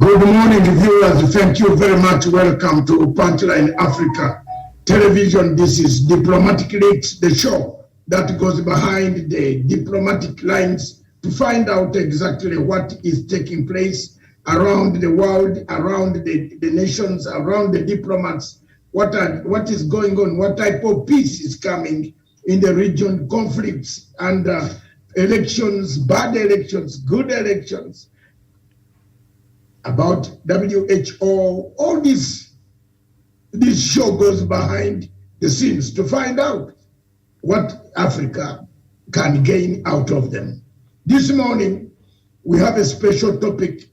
Good morning, viewers. Thank you very much. Welcome to Punchline Africa Television. This is Diplomatic Leaks, the show that goes behind the diplomatic lines to find out exactly what is taking place around the world, around the nations, around the diplomats, what is going on, what type of peace is coming in the region, conflicts and elections, bad elections, good elections, about WHO, all this show goes behind the scenes to find out what Africa can gain out of them. This morning, we have a special topic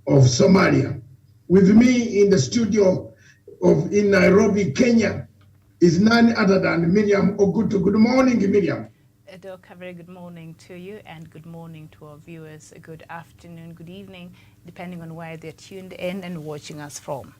of Somalia. With me in the studio in Nairobi, Kenya, is none other than Miriam Ogutu. Good morning, Miriam. Doc, a very good morning to you and good morning to our viewers. Good afternoon, good evening, depending on where they're tuned in and watching us from.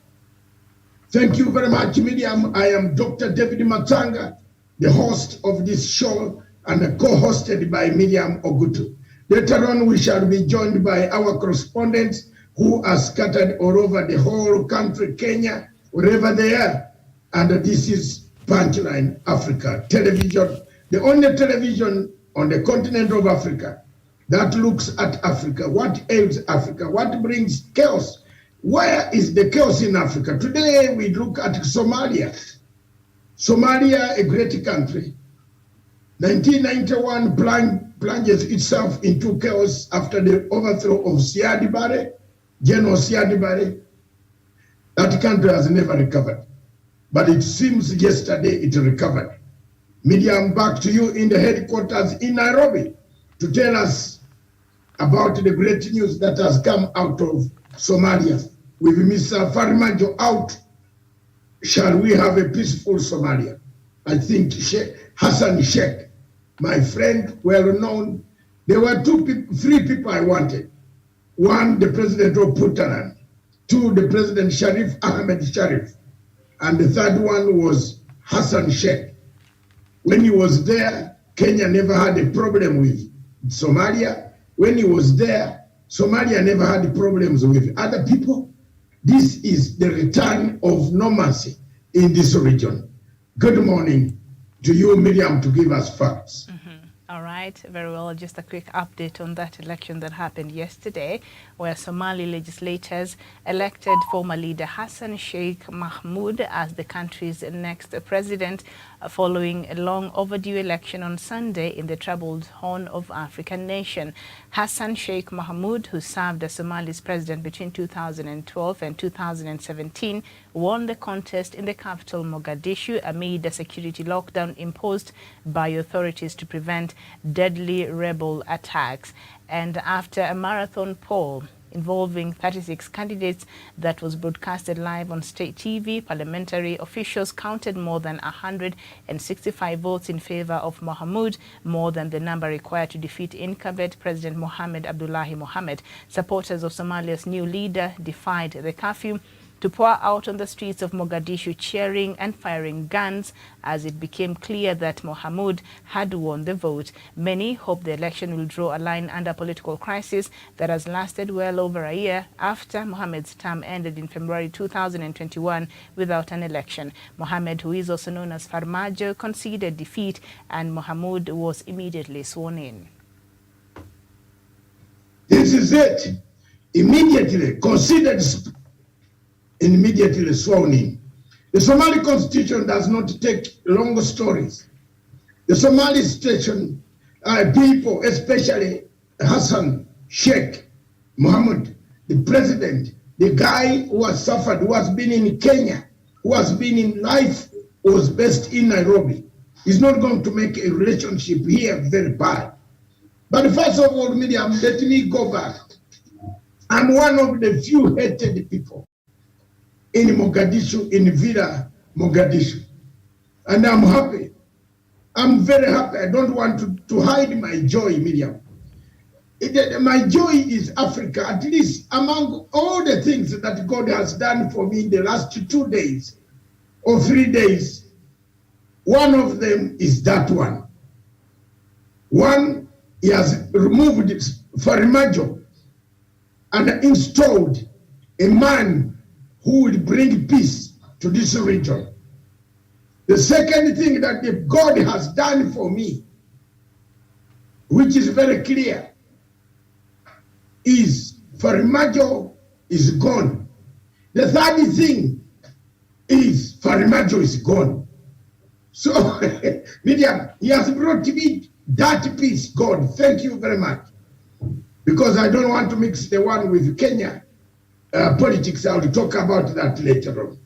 Thank you very much, Miriam. I am Dr. David Matanga, the host of this show and co-hosted by Miriam Ogutu. Later on, we shall be joined by our correspondents who are scattered all over the whole country, Kenya, wherever they are. And this is Punchline Africa Television, the only television on the continent of Africa that looks at Africa, what ails Africa, what brings chaos. Where is the chaos in Africa? Today we look at Somalia. Somalia, a great country. 1991 plunges itself into chaos after the overthrow of Siad Barre, General Siad Barre. That country has never recovered. But it seems yesterday it recovered. Miriam, back to you in the headquarters in Nairobi to tell us about the great news that has come out of Somalia. With Mr. Farmaajo out, shall we have a peaceful Somalia? I think Hassan Sheikh, my friend, well known. There were three people I wanted. One, the president of Puntland. Two, the president Sharif Ahmed Sharif. And the third one was Hassan Sheikh. When he was there, Kenya never had a problem with Somalia. When he was there, Somalia never had problems with other people. This is the return of normalcy in this region. Good morning to you, Miriam, to give us facts. All right, very well. Just a quick update on that election that happened yesterday, where Somali legislators elected former leader Hassan Sheikh Mohamud as the country's next president, following a long overdue election on Sunday in the troubled Horn of African nation. Hassan Sheikh Mohamud, who served as Somalia's president between 2012 and 2017, won the contest in the capital Mogadishu amid a security lockdown imposed by authorities to prevent deadly rebel attacks. And after a marathon poll involving 36 candidates that was broadcasted live on state TV, parliamentary officials counted more than 165 votes in favor of Mohamud, more than the number required to defeat incumbent President Mohamed Abdullahi Mohamed. Supporters of Somalia's new leader defied the curfew to pour out on the streets of Mogadishu, cheering and firing guns as it became clear that Mohamud had won the vote. Many hope the election will draw a line under political crisis that has lasted well over a year after Mohamed's term ended in February 2021 without an election. Mohamed, who is also known as Farmaajo, conceded defeat and Mohamud was immediately sworn in. This is it. Immediately conceded, immediately sworn in. The Somali constitution does not take long stories. The Somali station people, especially Hassan Sheikh Mohamud, the president, the guy who has suffered, who has been in Kenya, who has been in life, was based in Nairobi, is not going to make a relationship here very bad. But first of all, Miriam, let me go back. I'm one of the few hated people in Mogadishu, in Villa Mogadishu. And I'm happy. I'm very happy. I don't want to hide my joy, Miriam. My joy is Africa, at least among all the things that God has done for me in the last 2 days or 3 days. One of them is that one. One, he has removed Farmaajo and installed a man who will bring peace to this region. The second thing that God has done for me, which is very clear, is Farmaajo is gone. The third thing is Farmaajo is gone. So, Miriam, he has brought me that peace, God. Thank you very much. Because I don't want to mix the one with Kenya politics. I'll talk about that later on.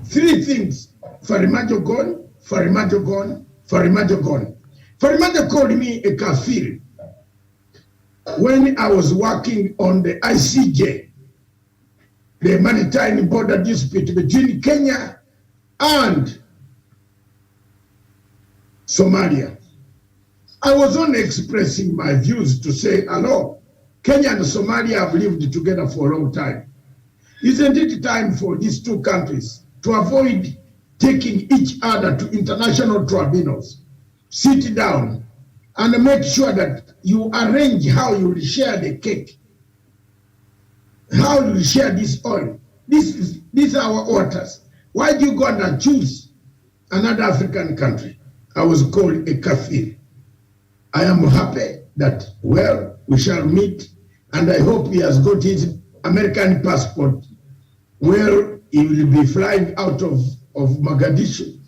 Three things: Farmaajo gone, Farmaajo gone, Farmaajo gone. Farmaajo called me a kafir when I was working on the ICJ, the maritime border dispute between Kenya and Somalia. I was only expressing my views to say, hello, Kenya and Somalia have lived together for a long time. Isn't it time for these two countries to avoid taking each other to international tribunals? Sit down and make sure that you arrange how you will share the cake, how you will share this oil. These are our waters. Why do you go and choose another African country? I was called a kafir. I am happy that, well, we shall meet, and I hope he has got his American passport where he will be flying out of Mogadishu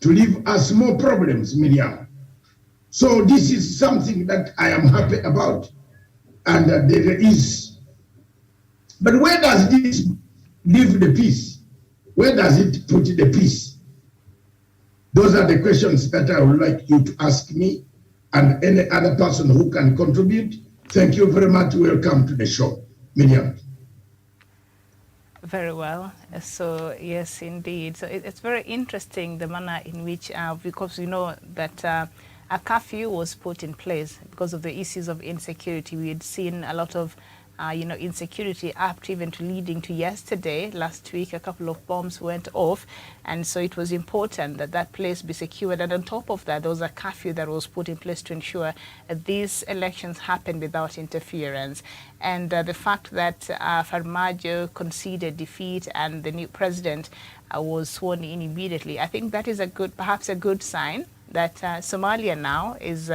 to leave us more problems, Miriam. So this is something that I am happy about, and there is. But where does this leave the peace? Where does it put the peace? Those are the questions that I would like you to ask me and any other person who can contribute. Thank you very much. Welcome to the show, Miriam. Very well. So yes, indeed. So it's very interesting the manner in which, because you know that a curfew was put in place because of the issues of insecurity. We had seen a lot of insecurity up to even to leading to yesterday, last week, a couple of bombs went off. And so it was important that that place be secured. And on top of that, there was a curfew that was put in place to ensure that these elections happen without interference. And the fact that Farmaajo conceded defeat and the new president was sworn in immediately, I think that is perhaps a good sign that Somalia now is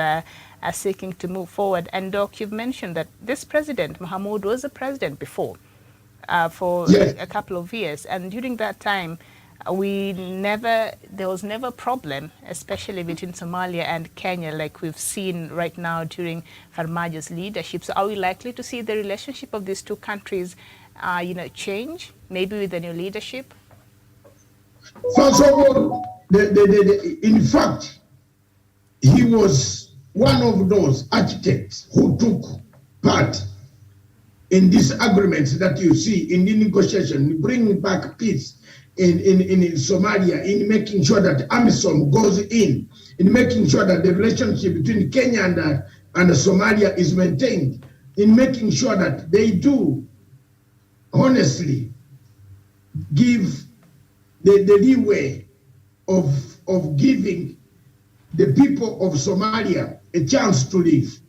seeking to move forward. And Doc, you've mentioned that this president, Mohamud, was a president before for a couple of years. And during that time, there was never a problem, especially between Somalia and Kenya, like we've seen right now during Farmaajo's leadership. So are we likely to see the relationship of these two countries, change, maybe with the new leadership? First of all, in fact, he was one of those architects who took part in these agreements that you see in the negotiation, bringing back peace in Somalia, in making sure that AMISOM goes in making sure that the relationship between Kenya and Somalia is maintained, in making sure that they do honestly give the leeway of giving the people of Somalia a chance to live.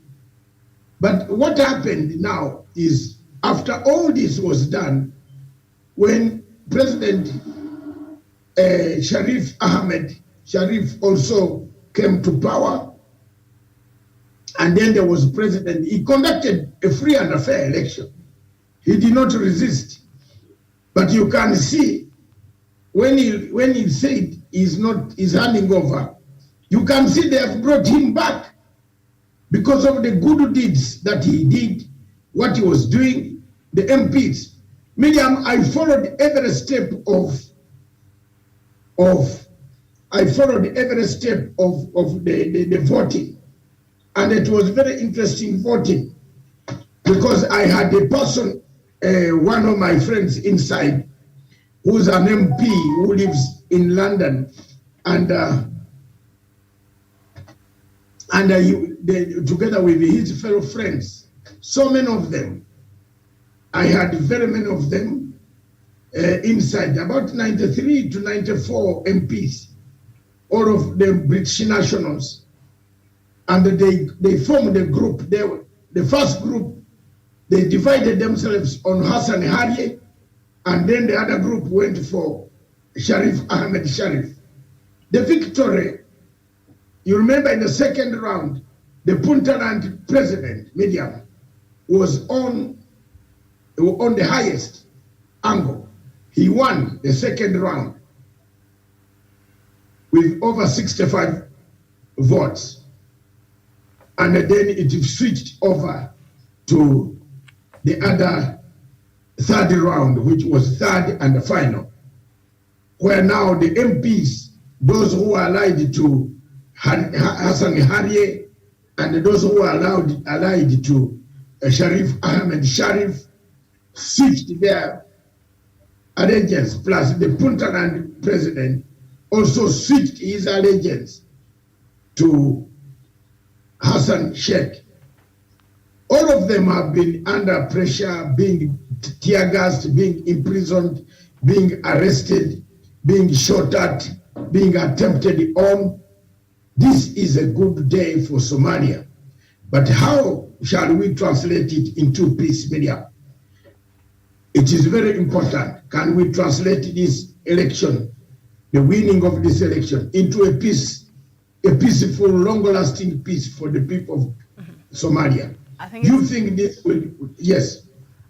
But what happened now is, after all this was done, when President Sharif also came to power, and then there was president, he conducted a free and a fair election. He did not resist. But you can see, when he said he's handing over, you can see they have brought him back because of the good deeds that he did, what he was doing, the MPs. Miriam, I followed every step of the voting, and it was very interesting voting because I had a person, one of my friends inside, who's an MP who lives in London, and together with his fellow friends, so many of them, I had very many of them inside, about 93 to 94 MPs, all of them British nationals, and they formed a group. The first group, they divided themselves on Hassan Harie, and then the other group went for Sharif Ahmed Sharif. The victory, you remember in the second round, the Puntland president, Medium, was on the highest angle. He won the second round with over 65 votes. And then it switched over to the other third round, which was third and the final, where now the MPs, those who are allied to Hassan Harye and those who are allied to Sharif Ahmed Sharif, switched their allegiance, plus the Puntland president also switched his allegiance to Hassan Sheikh. All of them have been under pressure, being tear gassed, being imprisoned, being arrested, being shot at, being attempted on. This is a good day for Somalia. But how shall we translate it into peace, media? It is very important. Can we translate this election, the winning of this election, into a peaceful, long-lasting peace for the people of Somalia? I think you think this will, yes?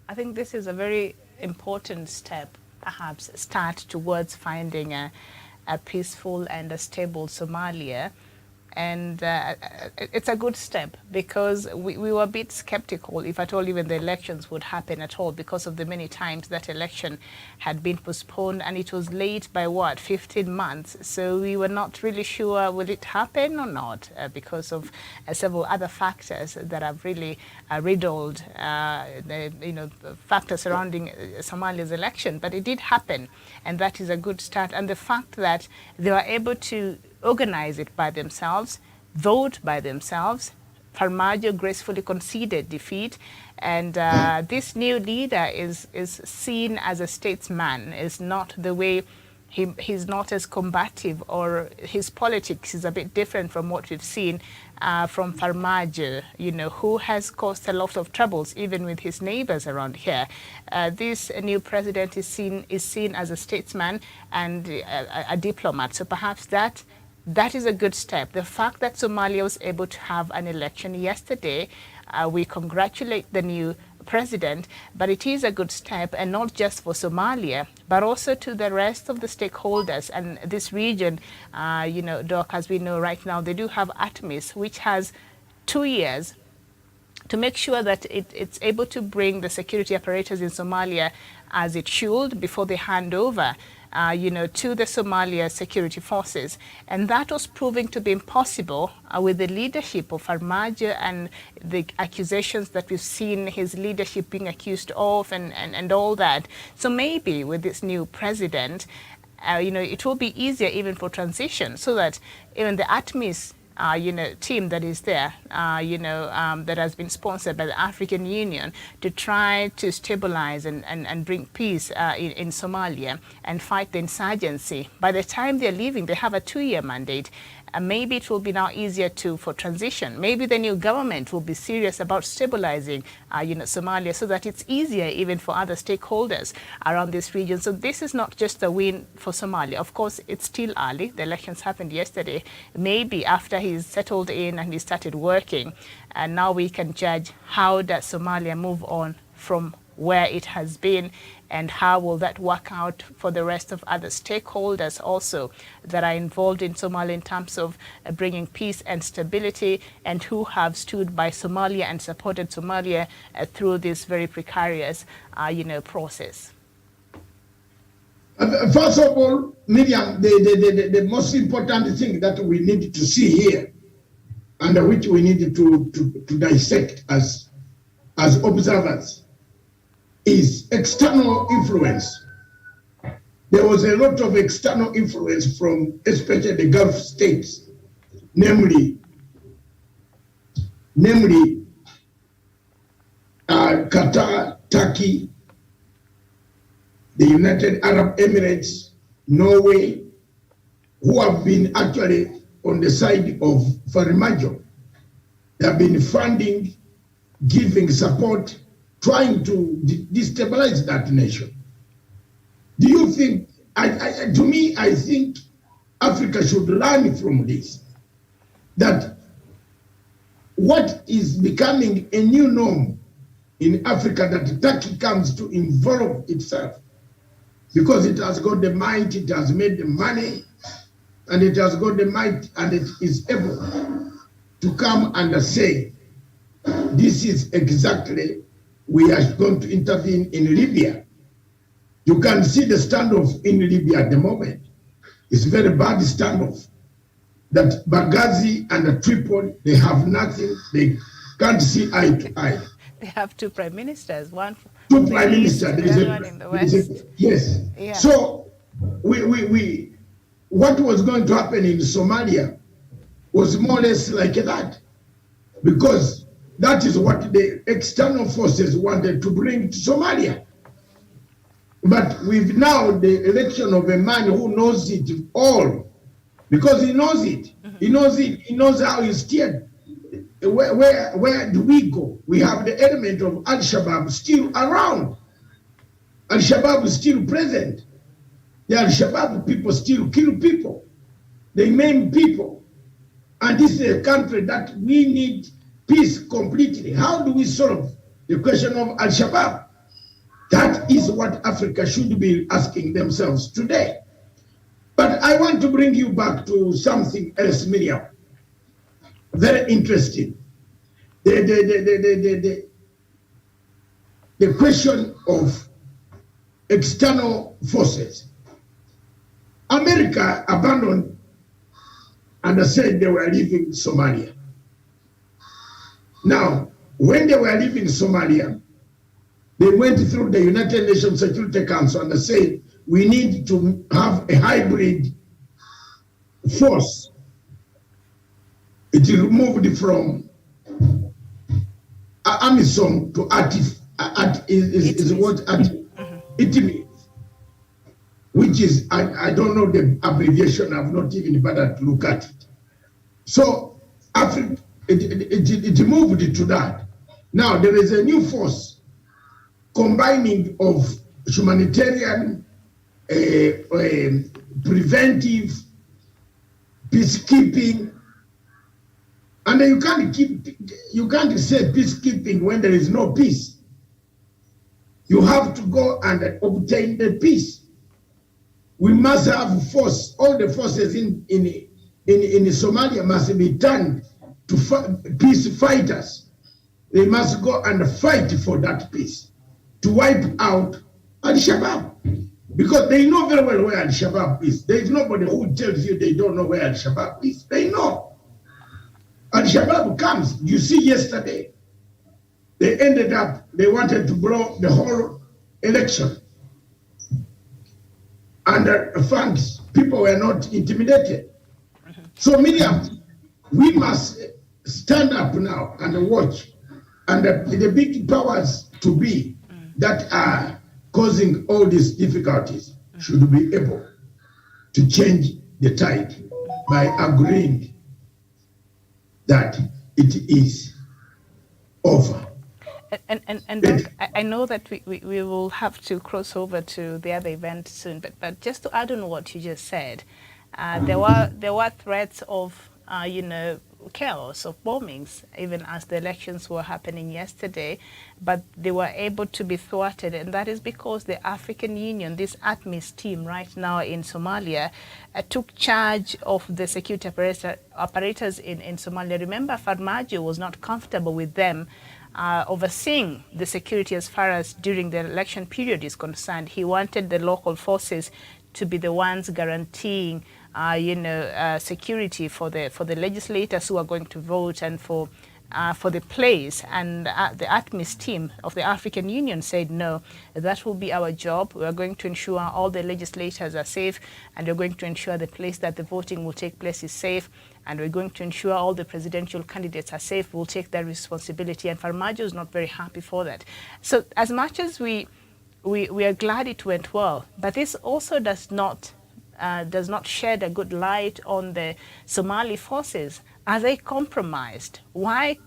I think this is a very important step, perhaps start towards finding a peaceful and a stable Somalia. And it's a good step, because we were a bit skeptical, if at all even the elections would happen at all, because of the many times that election had been postponed, and it was late by what, 15 months. So we were not really sure will it happen or not, because of several other factors that have really riddled the factors surrounding Somalia's election. But it did happen, and that is a good start. And the fact that they were able to organize it by themselves, vote by themselves. Farmaajo gracefully conceded defeat, and this new leader is seen as a statesman. Is not the way he's not as combative, or his politics is a bit different from what we've seen from Farmaajo, who has caused a lot of troubles even with his neighbors around here. This new president is seen as a statesman and a diplomat. So perhaps that is a good step. The fact that Somalia was able to have an election yesterday, we congratulate the new president, but it is a good step, and not just for Somalia, but also to the rest of the stakeholders. And this region, Doc, as we know right now, they do have ATMIS, which has 2 years to make sure that it's able to bring the security apparatus in Somalia as it should before they hand over to the Somalia security forces. And that was proving to be impossible with the leadership of Farmaajo and the accusations that we've seen his leadership being accused of and all that. So maybe with this new president, it will be easier even for transition, so that even the ATMIS team that is there, that has been sponsored by the African Union to try to stabilize and bring peace in Somalia and fight the insurgency. By the time they're leaving, they have a 2-year mandate. And maybe it will be now easier for transition. Maybe the new government will be serious about stabilizing, Somalia, so that it's easier even for other stakeholders around this region. So this is not just a win for Somalia. Of course, it's still early. The elections happened yesterday. Maybe after he's settled in and he started working, and now we can judge how does Somalia move on from where it has been, and how will that work out for the rest of other stakeholders also that are involved in Somalia in terms of bringing peace and stability, and who have stood by Somalia and supported Somalia through this very precarious, process. First of all, Miriam, the most important thing that we need to see here, and which we need to dissect as observers, is external influence. There was a lot of external influence from especially the Gulf states, namely Qatar, Turkey, the United Arab Emirates, Norway, who have been actually on the side of Farmaajo. They have been funding, giving support, trying to destabilize that nation. Do you think, to me, I think Africa should learn from this, that what is becoming a new norm in Africa, that Turkey comes to involve itself because it has got the might, it has made the money, and it has got the might, and it is able to come and say, this is exactly, we are going to intervene in Libya. You can see the standoff in Libya at the moment. It's very bad standoff. That Benghazi and Tripoli, they have nothing, they can't see eye to eye. They have two prime ministers, one Two in the prime east minister, and the other one in the west. yes. Yeah. So what was going to happen in Somalia was more or less like that, because that is what the external forces wanted to bring to Somalia. But with now the election of a man who knows it all, because he knows it, he knows it, he knows how he's steered. Where do we go? We have the element of Al-Shabaab still around. Al-Shabaab is still present. The Al-Shabaab people still kill people. They maim people. And this is a country that we need peace completely. How do we solve the question of Al-Shabaab? That is what Africa should be asking themselves today. But I want to bring you back to something else, Miriam. Very interesting. The question of external forces. America abandoned and said they were leaving Somalia. Now, when they were leaving Somalia, they went through the United Nations Security Council and said, we need to have a hybrid force. It moved from AMISOM to ITMI, which is, I don't know the abbreviation, I've not even bothered to look at it. So Africa, it moved to that. Now there is a new force combining of humanitarian, preventive, peacekeeping, and you can't say peacekeeping when there is no peace. You have to go and obtain the peace. We must have force. All the forces in Somalia must be turned to peace fighters. They must go and fight for that peace, to wipe out Al-Shabaab. Because they know very well where Al-Shabaab is. There is nobody who tells you they don't know where Al-Shabaab is. They know. Al-Shabaab comes. You see yesterday, they wanted to blow the whole election. And thanks, people were not intimidated. So Miriam, we must stand up now and watch. And the big powers to be that are causing all these difficulties should be able to change the tide by agreeing that it is over. And Doc, I know that we will have to cross over to the other event soon, but just to add on what you just said, there were threats of chaos, of bombings, even as the elections were happening yesterday, but they were able to be thwarted, and that is because the African Union, this ATMIS team right now in Somalia, took charge of the security operators in Somalia. Remember, Farmaajo was not comfortable with them overseeing the security as far as during the election period is concerned. He wanted the local forces to be the ones guaranteeing security for the legislators who are going to vote and for the place. And the ATMIS team of the African Union said, no, that will be our job. We are going to ensure all the legislators are safe, and we're going to ensure the place that the voting will take place is safe, and we're going to ensure all the presidential candidates are safe. We'll take that responsibility. And Farmaajo is not very happy for that. So as much as we are glad it went well, but this also does not shed a good light on the Somali forces. Are they compromised? Why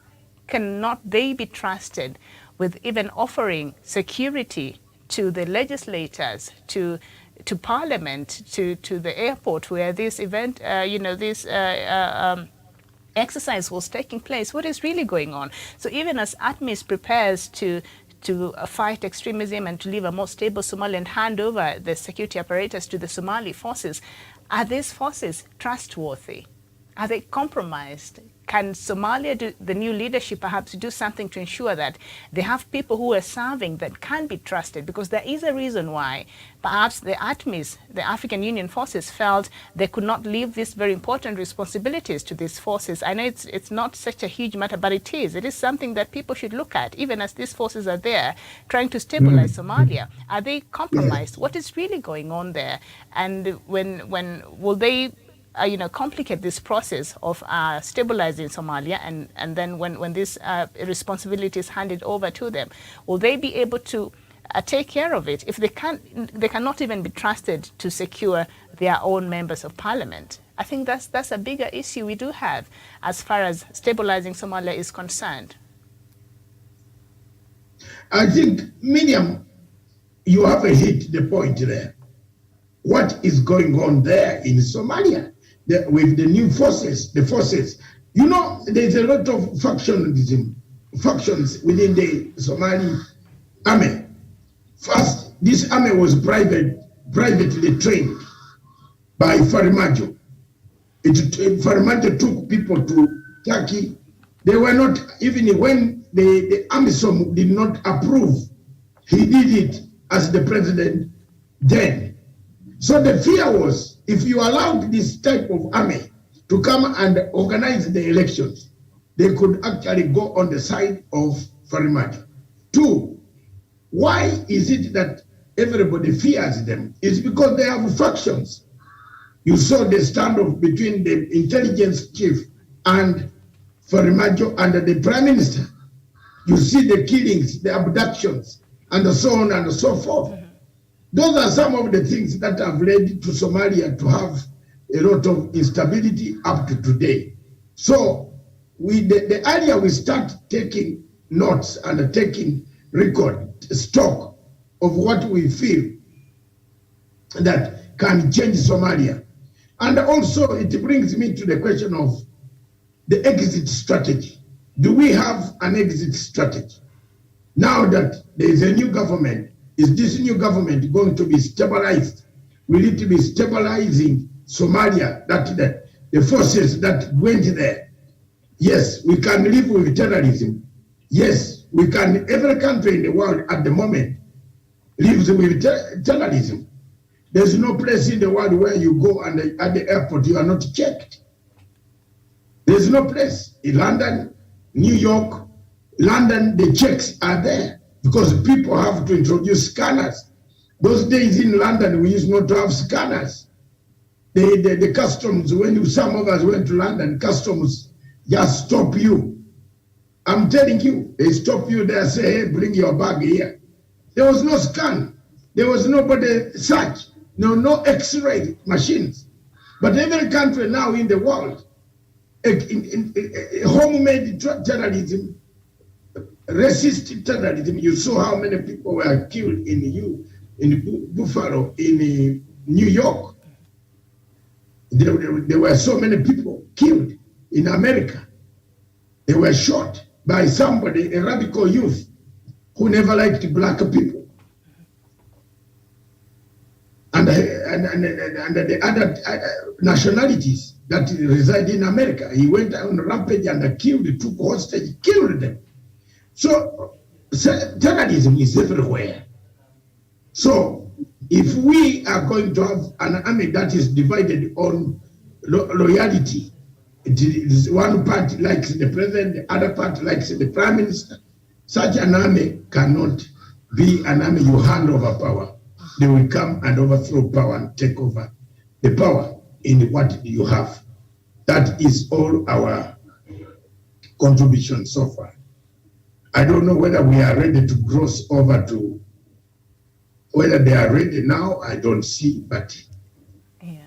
cannot they be trusted with even offering security to the legislators, to Parliament, to the airport where this event, this exercise was taking place. What is really going on? So even as ATMIS prepares to fight extremism and to leave a more stable Somalia and hand over the security apparatus to the Somali forces, are these forces trustworthy? Are they compromised? Can Somalia, the new leadership, perhaps do something to ensure that they have people who are serving that can be trusted? Because there is a reason why perhaps the ATMIS, the African Union forces, felt they could not leave these very important responsibilities to these forces. I know it's not such a huge matter, but it is. It is something that people should look at, even as these forces are there trying to stabilize Somalia. Are they compromised? What is really going on there? And when will they complicate this process of stabilizing Somalia, and then when this responsibility is handed over to them, will they be able to take care of it if they cannot even be trusted to secure their own members of parliament? I think that's a bigger issue we do have as far as stabilizing Somalia is concerned. I think, Miriam, you have hit the point there. What is going on there in Somalia? With the new forces, there's a lot of factions within the Somali army. First, this army was privately trained by Farmaajo. Farmaajo took people to Turkey. They were not, even when the AMISOM did not approve, he did it as the president then. So the fear was, if you allowed this type of army to come and organize the elections, they could actually go on the side of Farmaajo. Two, why is it that everybody fears them? It's because they have factions. You saw the standoff between the intelligence chief and Farmaajo and the prime minister. You see the killings, the abductions, and so on and so forth. Those are some of the things that have led to Somalia to have a lot of instability up to today. So the earlier we start taking notes and taking stock of what we feel that can change Somalia. And also it brings me to the question of the exit strategy. Do we have an exit strategy? Now that there is a new government, is this new government going to be stabilized? Will it be stabilizing Somalia, that the forces that went there? Yes, we can live with terrorism. Yes, we can, every country in the world at the moment lives with terrorism. There's no place in the world where you go and at the airport you are not checked. There's no place. In London, New York, London, the checks are there because people have to introduce scanners. Those days in London, we used not to have scanners. The customs, when some of us went to London, customs just stop you. I'm telling you, they stop you there, say, hey, bring your bag here. There was no scan. There was nobody search. No X-ray machines. But every country now in the world, homemade terrorism, racist terrorism. You saw how many people were killed in Buffalo, in New York. There were so many people killed in America. They were shot by somebody, a radical youth, who never liked black people. And the other nationalities that reside in America. He went on a rampage and killed, took hostage, killed them. So terrorism is everywhere. So if we are going to have an army that is divided on loyalty, one party likes the president, the other party likes the prime minister, such an army cannot be an army you hand over power. They will come and overthrow power and take over the power in what you have. That is all our contribution so far. I don't know whether we are ready to cross over to, whether they are ready now, I don't see, but yeah.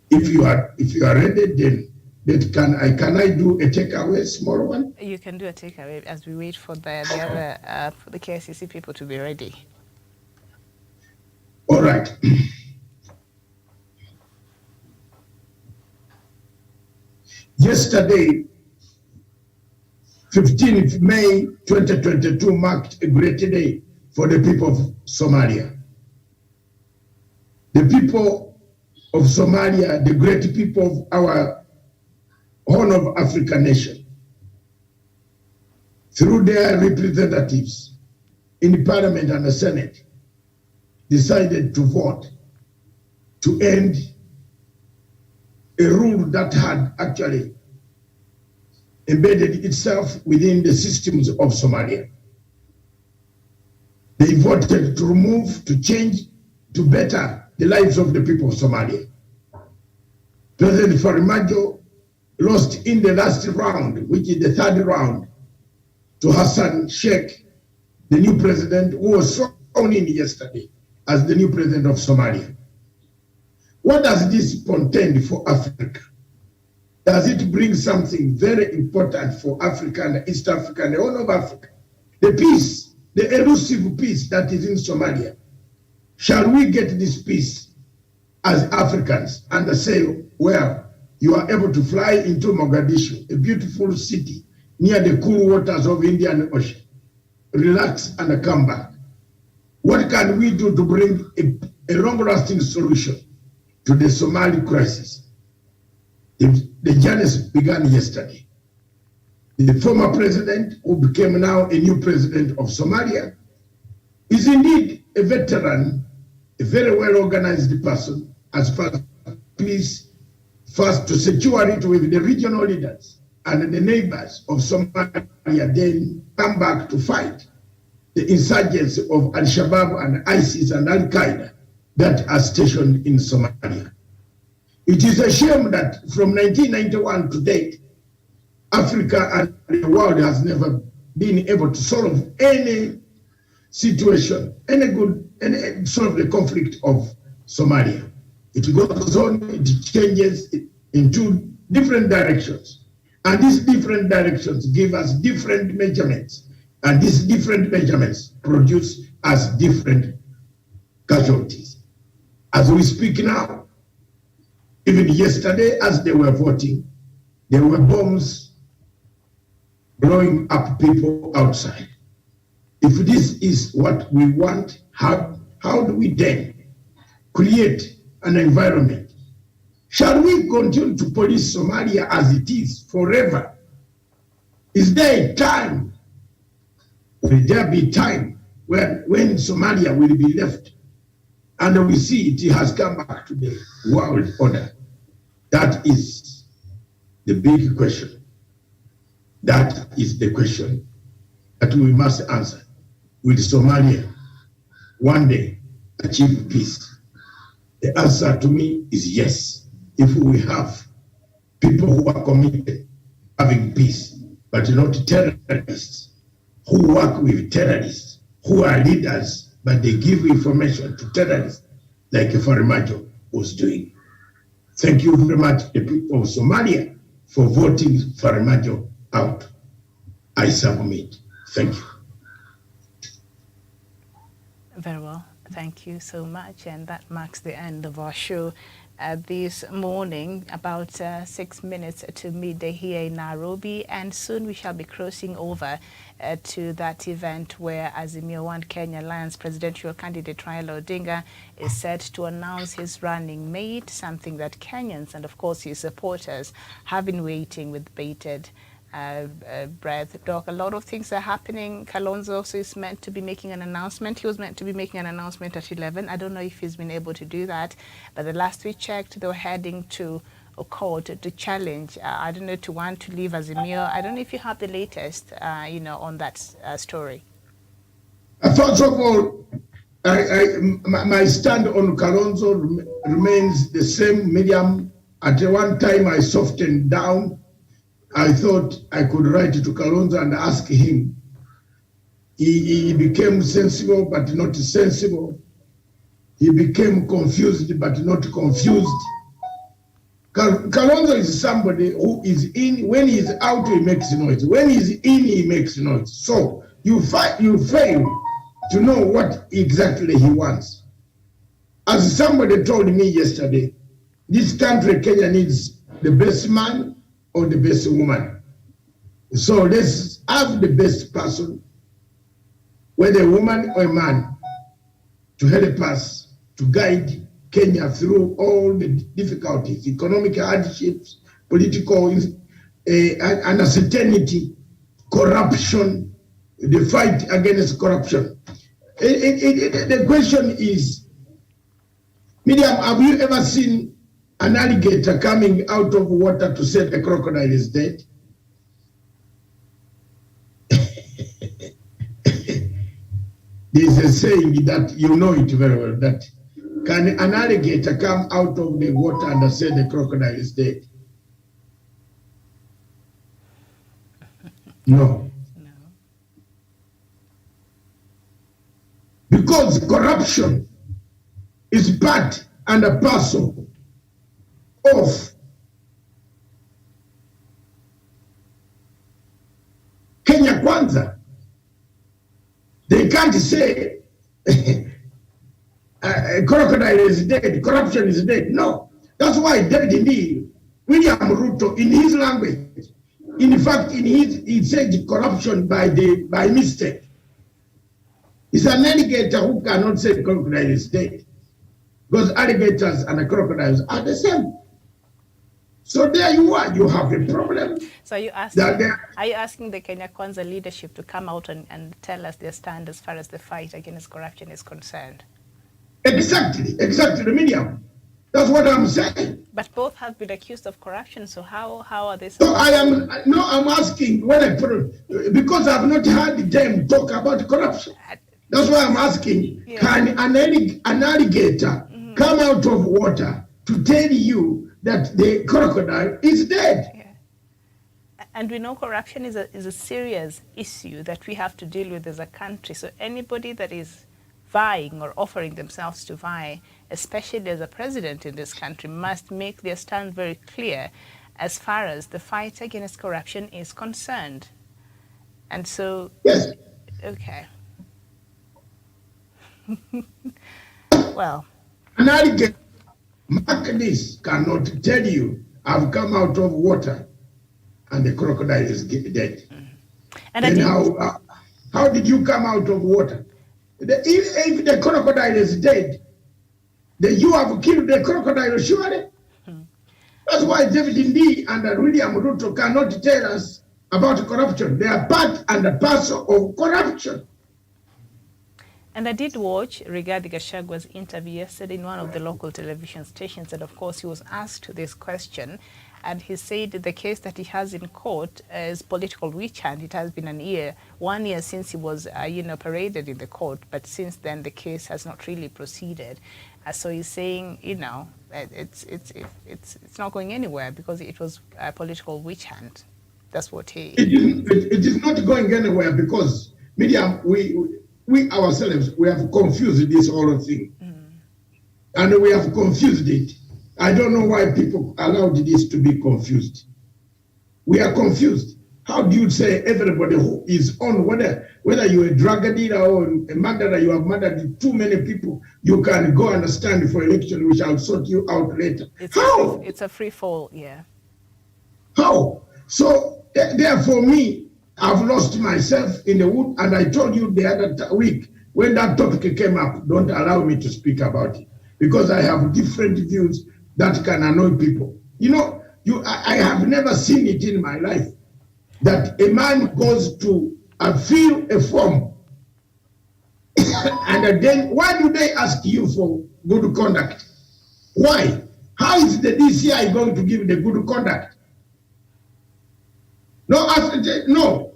If you are ready, then can I do a takeaway, small one? You can do a takeaway as we wait for the other for the KCC people to be ready. All right. Yesterday, 15th May 2022 marked a great day for the people of Somalia. The people of Somalia, the great people of our Horn of Africa nation, through their representatives in the Parliament and the Senate, decided to vote to end a rule that had actually embedded itself within the systems of Somalia. They voted to remove, to change, to better the lives of the people of Somalia. President Farmaajo lost in the last round, which is the third round, to Hassan Sheikh, the new president who was sworn in yesterday as the new president of Somalia. What does this portend for Africa? Does it bring something very important for Africa and East Africa and the whole of Africa? The peace, the elusive peace that is in Somalia. Shall we get this peace as Africans and say, well, you are able to fly into Mogadishu, a beautiful city near the cool waters of Indian Ocean, relax and come back? What can we do to bring a long-lasting solution to the Somali crisis? The journey began yesterday. The former president, who became now a new president of Somalia, is indeed a veteran, a very well-organized person as far as peace, first to secure it with the regional leaders and the neighbors of Somalia, then come back to fight the insurgents of Al-Shabaab and ISIS and Al-Qaeda that are stationed in Somalia. It is a shame that from 1991 to date, Africa and the world has never been able to solve any situation, solve the conflict of Somalia. It goes on, it changes in two different directions. And these different directions give us different measurements. And these different measurements produce us different casualties. As we speak now, even yesterday as they were voting, there were bombs blowing up people outside. If this is what we want, how do we then create an environment? Shall we continue to police Somalia as it is forever? Is there a time? Will there be time when Somalia will be left and we see it has come back to the world order? That is the big question. That is the question that we must answer. Will Somalia one day achieve peace? The answer to me is yes. If we have people who are committed to having peace, but not terrorists, who work with terrorists, who are leaders, but they give information to terrorists, like Farmaajo was doing. Thank you very much, the people of Somalia, for voting Farmaajo out. I submit. Thank you. Very well. Thank you so much. And that marks the end of our show this morning, about 6 minutes to midday here in Nairobi. And soon we shall be crossing over to that event where Azimio One Kenya Alliance presidential candidate Raila Odinga is set to announce his running mate, something that Kenyans and of course his supporters have been waiting with bated breath. Doc, a lot of things are happening. Kalonzo also is meant to be making an announcement. He was meant to be making an announcement at 11. I don't know if he's been able to do that, but the last we checked, they were heading to a court to challenge, I don't know, to want to leave Azimio. I don't know if you have the latest, on that story. First of all, my stand on Kalonzo remains the same, medium. At one time, I softened down. I thought I could write to Kalonzo and ask him. He became sensible, but not sensible. He became confused, but not confused. Kalonzo is somebody who is in, when he's out, he makes noise. When he's in, he makes noise. So you fail to know what exactly he wants. as somebody told me yesterday, this country, Kenya, needs the best man or the best woman. So let's have the best person, whether a woman or a man, to help us to guide Kenya through all the difficulties, economic hardships, political uncertainty, corruption, the fight against corruption. The question is, Miriam, have you ever seen an alligator coming out of water to say the crocodile is dead? There's a saying that you know it very well, that can an alligator come out of the water and say the crocodile is dead? No. No. Because corruption is part and a parcel of Kenya Kwanza. They can't say crocodile is dead, corruption is dead. No. That's why David Ndii, William Ruto, in his language, in fact, he said corruption by mistake. It's an alligator who cannot say crocodile is dead. Because alligators and crocodiles are the same. So there you are, you have a problem. So are you asking the Kenya Kwanza leadership to come out and tell us their stand as far as the fight against corruption is concerned? Exactly, Miriam. That's what I'm saying. But both have been accused of corruption, so how are they? So I'm asking, because I've not heard them talk about corruption. That's why I'm asking, yeah. Can an alligator come out of water to tell you that the crocodile is dead? Yeah. And we know corruption is a serious issue that we have to deal with as a country. So anybody that is vying or offering themselves to vie, especially as a president in this country, must make their stand very clear as far as the fight against corruption is concerned. And so, yes. Okay. Well, an alligator, mark this, cannot tell you, I've come out of water and the crocodile is dead. And then how did you come out of water? If the crocodile is dead, then you have killed the crocodile, surely. That's why David Ndii and William Ruto cannot tell us about corruption. They are part and a parcel of corruption. And I did watch Rigathi Gachagua's interview yesterday in one of the local television stations, and of course he was asked this question, and he said the case that he has in court is political witch hunt. It has been 1 year since he was, paraded in the court, but since then the case has not really proceeded. So he's saying, it's not going anywhere because it was a political witch hunt. That's what he. It is not going anywhere because, Miriam, we ourselves, we have confused this whole thing. And we have confused it. I don't know why people allowed this to be confused. We are confused. How do you say everybody who is on, whether you're a drug dealer or a murderer, you have murdered too many people, you can go and stand for election, we shall sort you out later. How? It's a free fall, yeah. How? So, therefore me, I've lost myself in the wood, and I told you the other week, when that topic came up, don't allow me to speak about it, because I have different views that can annoy people. I have never seen it in my life, that a man goes to fill a form, and then why do they ask you for good conduct? Why? How is the DCI going to give the good conduct? No,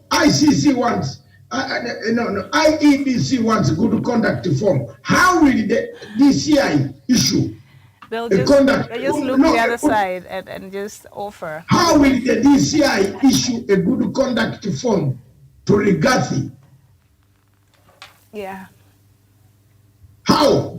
ICC wants, IEBC wants good conduct form. How will the DCI issue they'll just look the other side and just offer? How will the DCI issue a good conduct form to Rigathi? Yeah. How?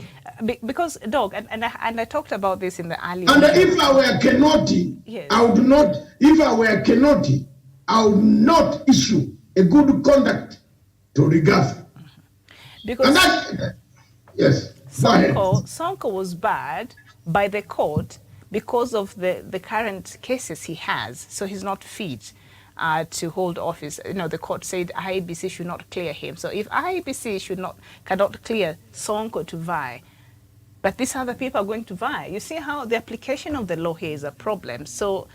Because, Doug, and I talked about this in the earlier. And if I were Kenoti, yes. I would not. If I were Kenoti, I would not issue a good conduct to Rigathi. Because and that, yes. Sonko was barred by the court because of the current cases he has, so he's not fit to hold office. The court said IEBC should not clear him. So if IEBC cannot clear Sonko to vie, but these other people are going to vie. You see how the application of the law here is a problem. So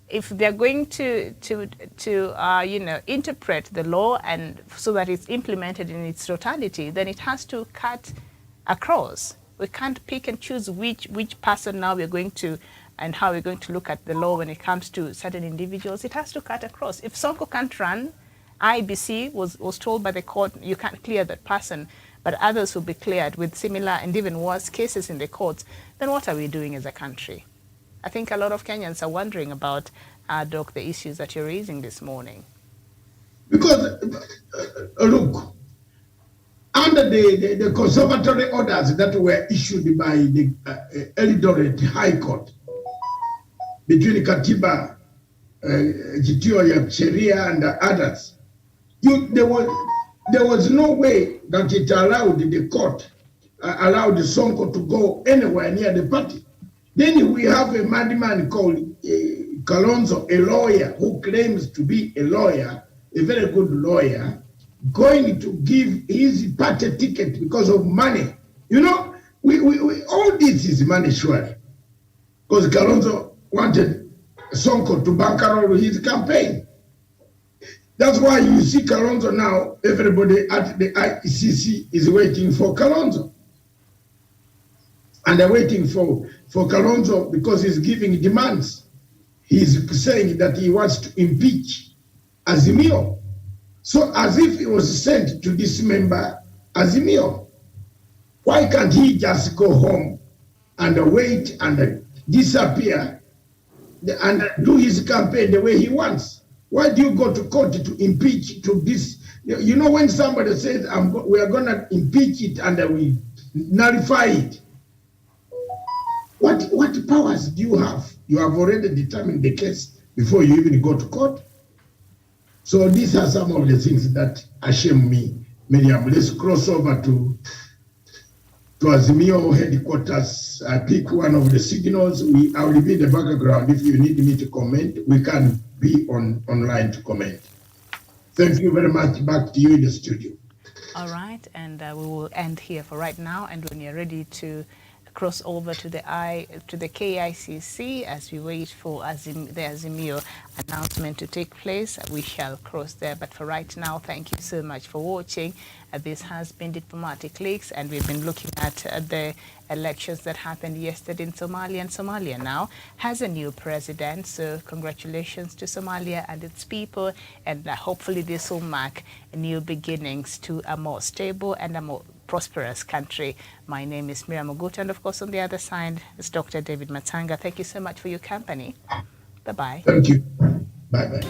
if they're going to interpret the law and so that it's implemented in its totality, then it has to cut across. We can't pick and choose which person now we're going to and how we're going to look at the law when it comes to certain individuals. It has to cut across. If Sonko can't run, IBC was told by the court, you can't clear that person, but others will be cleared with similar and even worse cases in the courts, then what are we doing as a country? I think a lot of Kenyans are wondering about, Doc, the issues that you're raising this morning. Because, look, under the conservatory orders that were issued by the Eldoret High Court, between Katiba, Kitio Sheria and others, there was no way that it allowed the court, allowed Sonko to go anywhere near the party. Then we have a madman called Kalonzo, a lawyer who claims to be a lawyer, a very good lawyer, going to give his party ticket because of money. We all this is money, surely. Because Kalonzo wanted Sonko to bankroll his campaign. That's why you see Kalonzo now, everybody at the ICC is waiting for Kalonzo. And they're waiting for Kalonzo because he's giving demands. He's saying that he wants to impeach Azimio. So as if he was sent to dismember Azimio. Why can't he just go home and wait and disappear and do his campaign the way he wants? Why do you go to court to impeach to this? When somebody says, we are going to impeach it and we nullify it, what powers do you have? You have already determined the case before you even go to court. So these are some of the things that shame me. Miriam, let's cross over to Azimio headquarters. I pick one of the signals. I will be in the background. If you need me to comment, we can be online to comment. Thank you very much. Back to you in the studio. All right, and we will end here for right now. And when you're ready to cross over to the KICC as we wait for the Azimio announcement to take place, we shall cross there. But for right now, thank you so much for watching. This has been Diplomatic Leaks, and we've been looking at the elections that happened yesterday in Somalia. And Somalia now has a new president, so congratulations to Somalia and its people, and hopefully this will mark new beginnings to a more stable and a more prosperous country. My name is Miriam Oguta, and of course on the other side is Dr. David Matanga. Thank you so much for your company. Bye-bye. Thank you. Bye-bye.